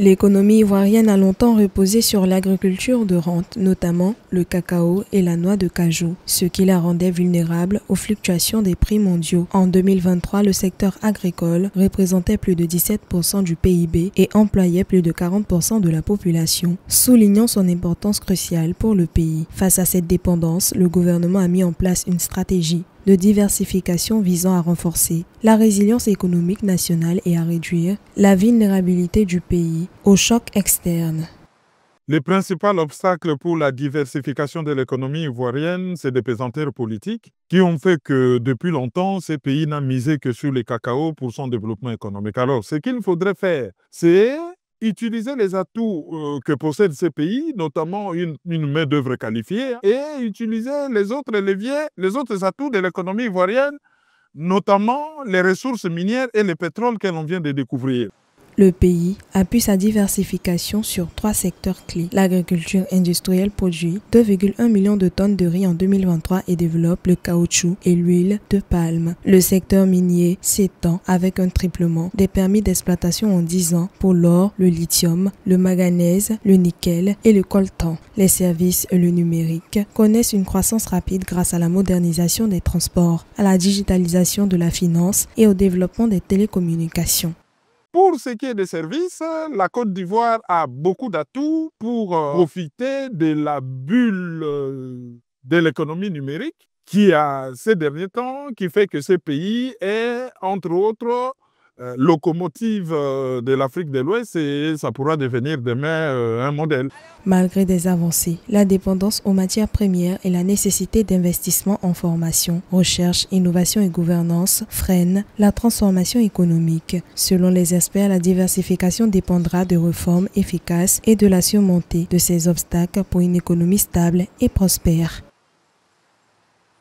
L'économie ivoirienne a longtemps reposé sur l'agriculture de rente, notamment le cacao et la noix de cajou, ce qui la rendait vulnérable aux fluctuations des prix mondiaux. En 2023, le secteur agricole représentait plus de 17% du PIB et employait plus de 40% de la population, soulignant son importance cruciale pour le pays. Face à cette dépendance, le gouvernement a mis en place une stratégie de diversification visant à renforcer la résilience économique nationale et à réduire la vulnérabilité du pays aux chocs externes. Le principal obstacle pour la diversification de l'économie ivoirienne, c'est des pesanteurs politiques qui ont fait que depuis longtemps, ce pays n'a misé que sur le cacao pour son développement économique. Alors, ce qu'il faudrait faire, c'est utiliser les atouts que possèdent ces pays, notamment une main-d'œuvre qualifiée, et utiliser les autres leviers, les autres atouts de l'économie ivoirienne, notamment les ressources minières et le pétrole que l'on vient de découvrir. Le pays appuie sa diversification sur 3 secteurs clés. L'agriculture industrielle produit 2,1 millions de tonnes de riz en 2023 et développe le caoutchouc et l'huile de palme. Le secteur minier s'étend avec un triplement des permis d'exploitation en 10 ans pour l'or, le lithium, le manganèse, le nickel et le coltan. Les services et le numérique connaissent une croissance rapide grâce à la modernisation des transports, à la digitalisation de la finance et au développement des télécommunications. Pour ce qui est des services, la Côte d'Ivoire a beaucoup d'atouts pour profiter de la bulle de l'économie numérique qui a ces derniers temps, qui fait que ce pays est, entre autres, locomotive de l'Afrique de l'Ouest et ça pourra devenir demain un modèle. Malgré des avancées, la dépendance aux matières premières et la nécessité d'investissement en formation, recherche, innovation et gouvernance freinent la transformation économique. Selon les experts, la diversification dépendra de réformes efficaces et de la surmontée de ces obstacles pour une économie stable et prospère.